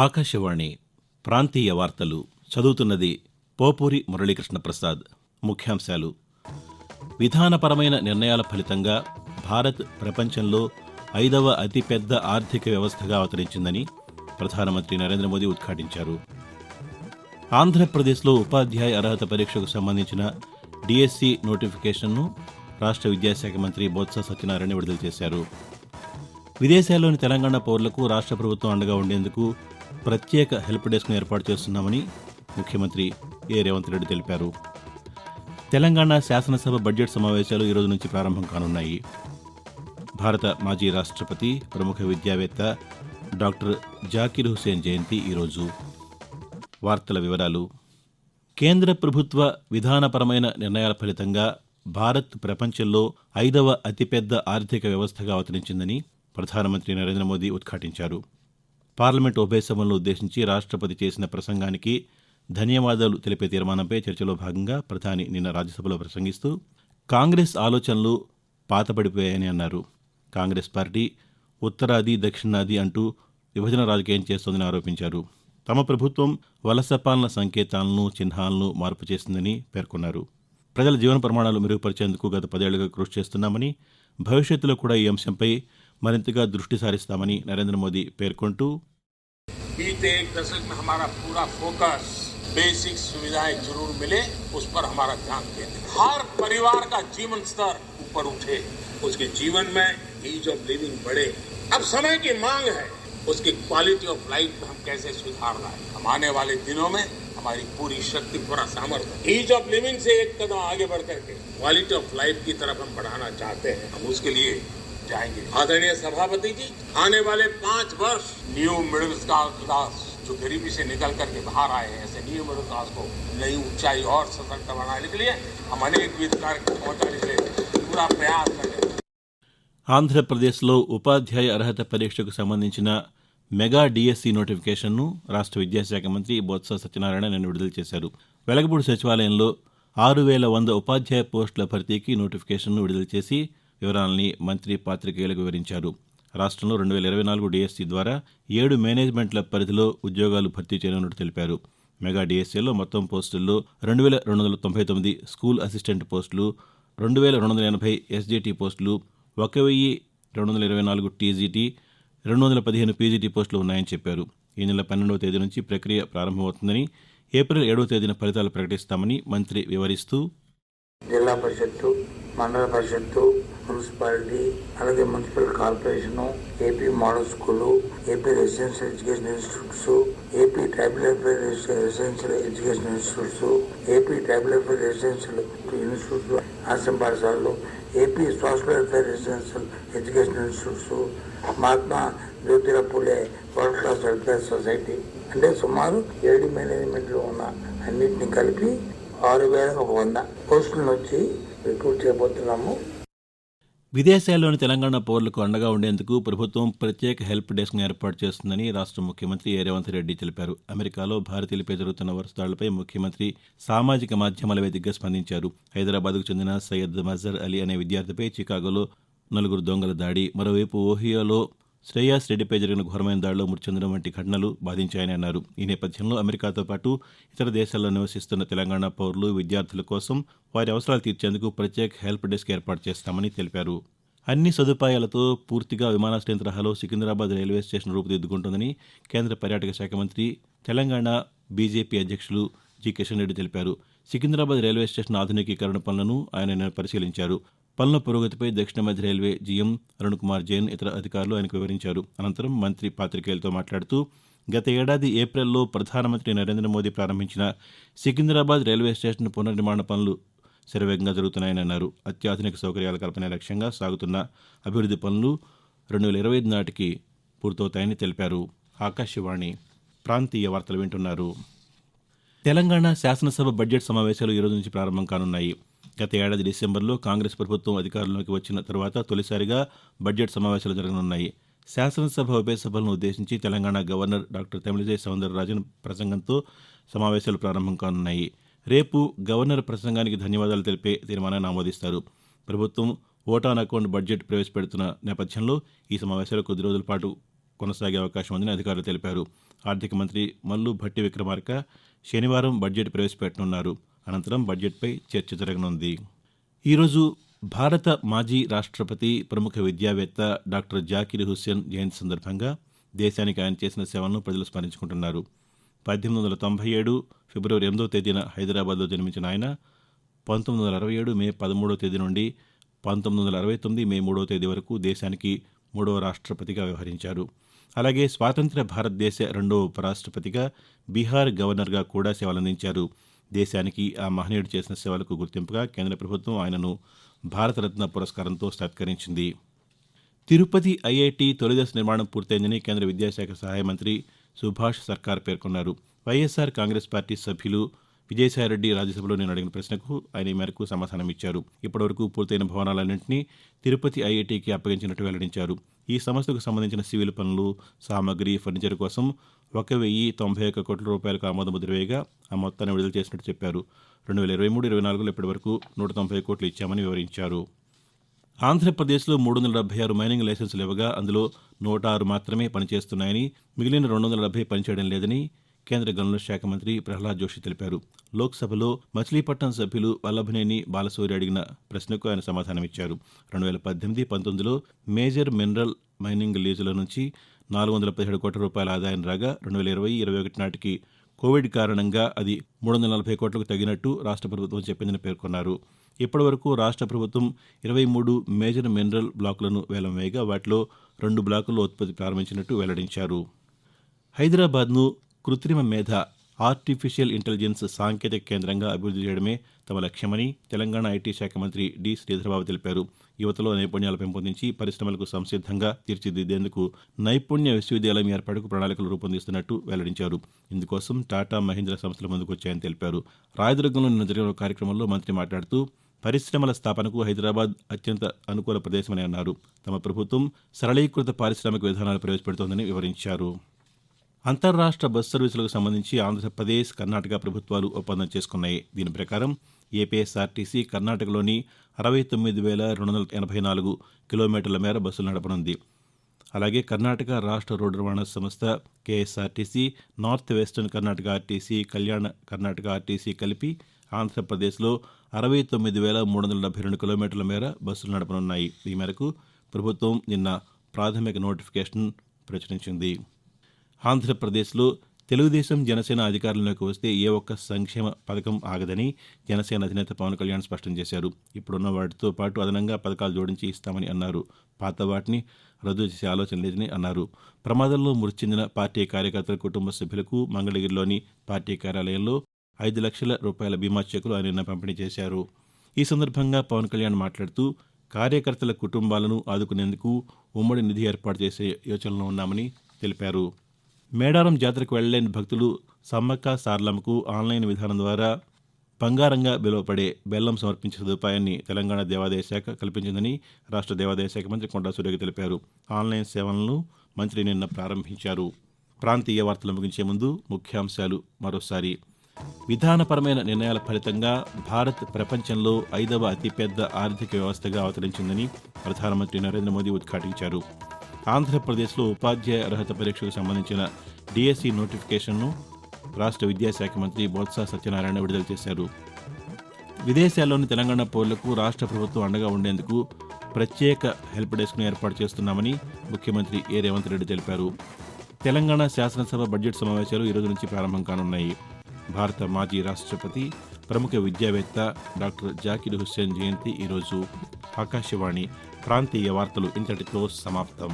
ఆకాశవాణి ప్రాంతీయ వార్తలు చదువుతున్నది పోపూరి మురళీకృష్ణ ప్రసాద్. ముఖ్యాంశాలు: విధానపరమైన నిర్ణయాల ఫలితంగా భారత్ ప్రపంచంలో 5వ అతిపెద్ద ఆర్థిక వ్యవస్థగా అవతరించిందని ప్రధానమంత్రి నరేంద్ర మోదీ ఉద్ఘాటించారు. ఆంధ్రప్రదేశ్లో ఉపాధ్యాయ అర్హత పరీక్షకు సంబంధించిన డిఎస్సి నోటిఫికేషన్ను రాష్ట్ర విద్యాశాఖ మంత్రి బొత్స సత్యనారాయణ విడుదల చేశారు. విదేశాల్లోని తెలంగాణ పౌరులకు రాష్ట్ర ప్రభుత్వం అండగా ఉండేందుకు ప్రత్యేక హెల్ప్ డెస్క్ను ఏర్పాటు చేస్తున్నామని ముఖ్యమంత్రి రేవంత్ రెడ్డి తెలిపారు. తెలంగాణ శాసనసభ బడ్జెట్ సమావేశాలు ఈ రోజు నుంచి ప్రారంభం కానున్నాయి. భారత మాజీ రాష్ట్రపతి, ప్రముఖ విద్యావేత్త డాక్టర్ జాకిర్ హుసేన్ జయంతి ఈరోజు. వార్తల వివరాలు: కేంద్ర ప్రభుత్వ విధానపరమైన నిర్ణయాల ఫలితంగా భారత్ ప్రపంచంలో 5వ అతిపెద్ద ఆర్థిక వ్యవస్థగా అవతరించిందని ప్రధానమంత్రి నరేంద్ర మోదీ ఉద్ఘాటించారు. పార్లమెంటు ఉభయ సభలను ఉద్దేశించి రాష్ట్రపతి చేసిన ప్రసంగానికి ధన్యవాదాలు తెలిపే తీర్మానంపై చర్చలో భాగంగా ప్రధాని నిన్న రాజ్యసభలో ప్రసంగిస్తూ కాంగ్రెస్ ఆలోచనలు పాతబడిపోయాయని అన్నారు. కాంగ్రెస్ పార్టీ ఉత్తరాది, దక్షిణాది అంటూ విభజన రాజకీయం చేస్తోందని ఆరోపించారు. తమ ప్రభుత్వం వలస పాలన సంకేతాలను, చిహ్నాలను మార్పు చేసిందని పేర్కొన్నారు. ప్రజల జీవన ప్రమాణాలు మెరుగుపరిచేందుకు గత 10 ఏళ్లుగా కృషి చేస్తున్నామని, భవిష్యత్తులో కూడా ఈ అంశంపై మరింతగా దృష్టి సారిస్తామని నరేంద్ర మోదీ పేర్కొంటూ, बीते एक दशक में हमारा पूरा फोकस बेसिक सुविधाएं जरूर मिले उस पर हमारा ध्यान देते, हर परिवार का जीवन स्तर ऊपर उठे, उसके जीवन में ईज ऑफ लिविंग बढ़े. अब समय की मांग है उसकी क्वालिटी ऑफ लाइफ में हम कैसे सुधार लाए. हम आने वाले दिनों में हमारी पूरी शक्ति, पूरा सामर्थ्य ईज ऑफ लिविंग से एक कदम आगे बढ़ करके क्वालिटी ऑफ लाइफ की तरफ हम बढ़ाना चाहते हैं. हम उसके लिए जाएंगे. आदरणीय सभापति जी, आने वाले 5 वर्ष न्यू मिडिल क्लास जो गरीबी से निकल करके बाहर आए हैं, ऐसे न्यू मिडिल क्लास को नई ऊंचाई और सशक्त बनाने के लिए हम अनेक कार्यक्रम पहुंचाने के लिए पूरा प्रयास करेंगे. ఆంధ్రప్రదేశ్లో ఉపాధ్యాయ అర్హత పరీక్షకు సంబంధించిన మెగా డిఎస్సి నోటిఫికేషన్ను రాష్ట్ర విద్యాశాఖ మంత్రి బొత్స సత్యనారాయణ నిన్న విడుదల చేశారు. వెలగపూడి సచివాలయంలో 6100 ఉపాధ్యాయ పోస్టుల భర్తీకి నోటిఫికేషన్ను విడుదల చేసి వివరాలని మంత్రి పాతికేయులకు వివరించారు. రాష్ట్రంలో 2024 డిఎస్సి ద్వారా 7 మేనేజ్మెంట్ల పరిధిలో ఉద్యోగాలు భర్తీ చేయనున్నట్టు తెలిపారు. మెగా డిఎస్సిలో మొత్తం పోస్టుల్లో 2299 స్కూల్ అసిస్టెంట్ పోస్టులు, 2280 ఎస్జిటి పోస్టులు, 1224 టీజీటీ, 215 పీజీటీ పోస్టులు ఉన్నాయని చెప్పారు. ఈ నెల 12వ తేదీ నుంచి ప్రక్రియ ప్రారంభమవుతుందని, ఏప్రిల్ 7వ తేదీన ఫలితాలు ప్రకటిస్తామని మంత్రి వివరిస్తూ, జిల్లా పరిషత్తు, మండల పరిషత్తు, మున్సిపాలిటీ, అలాగే municipal corporation, AP model school, AP residential education institutes, AP tribal welfare residential education institutes, AP tribal welfare residential institutes, ఆశ్రమ పాఠశాలలు, AP social welfare residential education institutes, Mahatma Jyotirao Phule world class welfare society, అంటే సుమారు 7 మేనేజ్మెంట్లు ఉన్న అన్నింటినీ కలిపి 6100 పోస్టులను వచ్చి రిక్రూట్ చేయబోతున్నాము. విదేశాల్లోని తెలంగాణ పౌరులకు అండగా ఉండేందుకు ప్రభుత్వం ప్రత్యేక హెల్ప్ డెస్క్ను ఏర్పాటు చేస్తుందని రాష్ట్ర ముఖ్యమంత్రి రేవంత్ రెడ్డి తెలిపారు. అమెరికాలో భారతీయులపై జరుగుతున్న వరుసదాడులపై ముఖ్యమంత్రి సామాజిక మాధ్యమాల వేదికగా స్పందించారు. హైదరాబాద్కు చెందిన సయ్యద్ మజర్ అలీ అనే విద్యార్థిపై చికాగోలో 4 దొంగల దాడి, మరోవైపు ఓహియోలో శ్రేయాస్ రెడ్డిపై జరిగిన ఘోరమైన దాడిలో మృతి చెందడం వంటి ఘటనలు బాధించాయని అన్నారు. ఈ నేపథ్యంలో అమెరికాతో పాటు ఇతర దేశాల్లో నివసిస్తున్న తెలంగాణ పౌరులు, విద్యార్థుల కోసం వారి అవసరాలు తీర్చేందుకు ప్రత్యేక హెల్ప్ డెస్క్ ఏర్పాటు చేస్తామని తెలిపారు. అన్ని సదుపాయాలతో పూర్తిగా విమానాశ్రయం తరహాలో సికింద్రాబాద్ రైల్వే స్టేషన్ రూపుదిద్దుకుంటుందని కేంద్ర పర్యాటక శాఖ మంత్రి, తెలంగాణ బీజేపీ అధ్యక్షులు జి కిషన్ రెడ్డి తెలిపారు. సికింద్రాబాద్ రైల్వే స్టేషన్ ఆధునికీకరణ పనులను ఆయన నిన్న పరిశీలించారు. పనుల పురోగతిపై దక్షిణ మధ్య రైల్వే జీఎం అరుణ్ కుమార్ జైన్, ఇతర అధికారులు ఆయనకు వివరించారు. అనంతరం మంత్రి పాతికేయులతో మాట్లాడుతూ, గత ఏడాది ఏప్రిల్లో ప్రధానమంత్రి నరేంద్ర మోదీ ప్రారంభించిన సికింద్రాబాద్ రైల్వే స్టేషన్ పునర్నిర్మాణ పనులు శరవేగంగా జరుగుతున్నాయని అన్నారు. అత్యాధునిక సౌకర్యాల కల్పనే లక్ష్యంగా సాగుతున్న అభివృద్ధి పనులు 2025 నాటికి పూర్తవుతాయని తెలిపారు. ఆకాశవాణి ప్రాంతీయ వార్తలు వింటున్నారు. తెలంగాణ శాసనసభ బడ్జెట్ సమావేశాలు ఈ రోజు నుంచి ప్రారంభం కానున్నాయి. గత ఏడాది డిసెంబర్లో కాంగ్రెస్ ప్రభుత్వం అధికారంలోకి వచ్చిన తర్వాత తొలిసారిగా బడ్జెట్ సమావేశాలు జరగనున్నాయి. శాసనసభ ఉభయ సభలను ఉద్దేశించి తెలంగాణ గవర్నర్ డాక్టర్ తమిళిసై సౌందరరాజన్ ప్రసంగంతో సమావేశాలు ప్రారంభం కానున్నాయి. రేపు గవర్నర్ ప్రసంగానికి ధన్యవాదాలు తెలిపే తీర్మానాన్ని ఆమోదిస్తారు. ప్రభుత్వం ఓటాన్ అకౌంట్ బడ్జెట్ ప్రవేశపెడుతున్న నేపథ్యంలో ఈ సమావేశాలు కొద్ది రోజుల పాటు కొనసాగే అవకాశం ఉందని అధికారులు తెలిపారు. ఆర్థిక మంత్రి మల్లు భట్టి విక్రమార్క శనివారం బడ్జెట్ ప్రవేశపెట్టనున్నారు. అనంతరం బడ్జెట్పై చర్చ జరగనుంది. ఈరోజు భారత మాజీ రాష్ట్రపతి, ప్రముఖ విద్యావేత్త డాక్టర్ జాకిర్ హుస్సేన్ జయంతి సందర్భంగా దేశానికి ఆయన చేసిన సేవలను ప్రజలు స్మరించుకుంటున్నారు. 1897 ఫిబ్రవరి 8వ తేదీన హైదరాబాద్లో జన్మించిన ఆయన 1967 మే 13వ తేదీ నుండి 1969 మే 3వ తేదీ వరకు దేశానికి 3వ రాష్ట్రపతిగా వ్యవహరించారు. అలాగే స్వాతంత్ర్య భారతదేశ 2వ ఉపరాష్ట్రపతిగా, బీహార్ గవర్నర్గా కూడా సేవలందించారు. దేశానికి ఆ మహనీయుడు చేసిన సేవలకు గుర్తింపుగా కేంద్ర ప్రభుత్వం ఆయనను భారతరత్న పురస్కారంతో సత్కరించింది. తిరుపతి ఐఐటి తొలిదశ నిర్మాణం పూర్తయిందని కేంద్ర విద్యాశాఖ సహాయ మంత్రి సుభాష్ సర్కార్ పేర్కొన్నారు. వైఎస్ఆర్ కాంగ్రెస్ పార్టీ సభ్యులు విజయసాయిరెడ్డి రాజ్యసభలో నేను అడిగిన ప్రశ్నకు ఆయన ఈ మేరకు సమాధానమిచ్చారు. ఇప్పటివరకు పూర్తయిన భవనాలన్నింటినీ తిరుపతి ఐఐటికి అప్పగించినట్టు వెల్లడించారు. ఈ సంస్థకు సంబంధించిన సివిల్ పనులు, సామగ్రి, ఫర్నిచర్ కోసం 1,091 కోట్ల రూపాయలకు ఆమోదముద్ర వేయగా ఆ మొత్తాన్ని విడుదల చేసినట్టు చెప్పారు. 2023-24లో ఇప్పటివరకు 190 కోట్లు ఇచ్చామని వివరించారు. ఆంధ్రప్రదేశ్లో 376 మైనింగ్ లైసెన్సులు ఇవ్వగా అందులో 106 మాత్రమే పనిచేస్తున్నాయని, మిగిలిన 270 పనిచేయడం లేదని కేంద్ర గనుల శాఖ మంత్రి ప్రహ్లాద్ జోషి తెలిపారు. లోక్సభలో మచిలీపట్నం సభ్యులు వల్లభనేని బాలశౌరి అడిగిన ప్రశ్నకు ఆయన సమాధానమిచ్చారు. 2018-19లో మేజర్ మినరల్ మైనింగ్ లీజుల నుంచి 417 కోట్ల రూపాయల ఆదాయం రాగా 2020-21 నాటికి కోవిడ్ కారణంగా అది 340 కోట్లకు తగ్గినట్టు రాష్ట్ర ప్రభుత్వం చెప్పిందని పేర్కొన్నారు. ఇప్పటివరకు రాష్ట్ర ప్రభుత్వం 23 మేజర్ మినరల్ బ్లాకులను వేలం వేయగా వాటిలో 2 బ్లాకుల్లో ఉత్పత్తి ప్రారంభించినట్టు వెల్లడించారు. హైదరాబాద్ను కృత్రిమ మేధ, ఆర్టిఫిషియల్ ఇంటెలిజెన్స్ సాంకేతిక కేంద్రంగా అభివృద్ధి చేయడమే తమ లక్ష్యమని తెలంగాణ ఐటీ శాఖ మంత్రి డి శ్రీధర్బాబు తెలిపారు. యువతలో నైపుణ్యాలు పెంపొందించి పరిశ్రమలకు సంసిద్ధంగా తీర్చిదిద్దేందుకు నైపుణ్య విశ్వవిద్యాలయం ఏర్పాటుకు ప్రణాళికలు రూపొందిస్తున్నట్టు వెల్లడించారు. ఇందుకోసం టాటా, మహీంద్రా సంస్థలు ముందుకొచ్చాయని తెలిపారు. రాయదుర్గంలో నిన్న జరిగిన కార్యక్రమంలో మంత్రి మాట్లాడుతూ పరిశ్రమల స్థాపనకు హైదరాబాద్ అత్యంత అనుకూల ప్రదేశమని అన్నారు. తమ ప్రభుత్వం సరళీకృత పారిశ్రామిక విధానాలు ప్రవేశపెడుతోందని వివరించారు. అంతర్రాష్ట్ర బస్సు సర్వీసులకు సంబంధించి ఆంధ్రప్రదేశ్, కర్ణాటక ప్రభుత్వాలు ఒప్పందం చేసుకున్నాయి. దీని ప్రకారం ఏపీఎస్ఆర్టీసీ కర్ణాటకలోని 69,284 కిలోమీటర్ల మేర బస్సులు నడపనుంది. అలాగే కర్ణాటక రాష్ట్ర రోడ్డు రవాణా సంస్థ KSRTC, north western Karnataka RTC, కళ్యాణ కర్ణాటక ఆర్టీసీ కలిపి ఆంధ్రప్రదేశ్లో 69,372 కిలోమీటర్ల మేర బస్సులు నడపనున్నాయి. ఈ మేరకు ప్రభుత్వం నిన్న ప్రాథమిక నోటిఫికేషన్ ప్రచురించింది. ఆంధ్రప్రదేశ్లో తెలుగుదేశం, జనసేన అధికారంలోకి వస్తే ఏ ఒక్క సంక్షేమ పథకం ఆగదని జనసేన అధినేత పవన్ కళ్యాణ్ స్పష్టం చేశారు. ఇప్పుడున్న వాటితో పాటు అదనంగా పథకాలు జోడించి ఇస్తామని అన్నారు. పాత వాటిని రద్దు చేసే ఆలోచన లేదని అన్నారు. ప్రమాదంలో మృతి చెందిన పార్టీ కార్యకర్తల కుటుంబ సభ్యులకు మంగళగిరిలోని పార్టీ కార్యాలయంలో 5 లక్షల రూపాయల బీమా చెక్కులు ఆయన నిన్న పంపిణీ చేశారు. ఈ సందర్భంగా పవన్ కళ్యాణ్ మాట్లాడుతూ కార్యకర్తల కుటుంబాలను ఆదుకునేందుకు ఉమ్మడి నిధి ఏర్పాటు చేసే యోచనలో ఉన్నామని తెలిపారు. మేడారం జాతరకు వెళ్లలేని భక్తులు సమ్మక్క సారలమ్మకు ఆన్లైన్ విధానం ద్వారా బంగారంగా పిలువపడే బెల్లం సమర్పించే సదుపాయాన్ని తెలంగాణ దేవాదాయ శాఖ కల్పించిందని రాష్ట్ర దేవాదాయ శాఖ మంత్రి కొండా సురేఖ తెలిపారు. ఆన్లైన్ సేవలను మంత్రి నిన్న ప్రారంభించారు. ప్రాంతీయ వార్తలు ముగించే ముందు ముఖ్యాంశాలు మరోసారి. విధానపరమైన నిర్ణయాల ఫలితంగా భారత్ ప్రపంచంలో 5వ అతిపెద్ద ఆర్థిక వ్యవస్థగా అవతరించిందని ప్రధానమంత్రి నరేంద్ర మోదీ ఉద్ఘాటించారు. ఆంధ్రప్రదేశ్లో ఉపాధ్యాయ అర్హత పరీక్షకు సంబంధించిన డిఎస్సి నోటిఫికేషన్ను రాష్ట్ర విద్యాశాఖ మంత్రి బొత్స సత్యనారాయణ విడుదల చేశారు. విదేశాల్లోని తెలంగాణ పౌరులకు రాష్ట్ర ప్రభుత్వం అండగా ఉండేందుకు ప్రత్యేక హెల్ప్ డెస్క్ను ఏర్పాటు చేస్తున్నామని ముఖ్యమంత్రి ఏ రేవంత్ రెడ్డి తెలిపారు. తెలంగాణ శాసనసభ బడ్జెట్ సమావేశాలు ఈ రోజు నుంచి ప్రారంభం కానున్నాయి. భారత మాజీ రాష్ట్రపతి, ప్రముఖ విద్యావేత్త డాక్టర్ జాకిర్ హుస్సేన్ జయంతి ఈరోజు. ఆకాశవాణి ప్రాంతీయ వార్తలు ఇంతటితో సమాప్తం.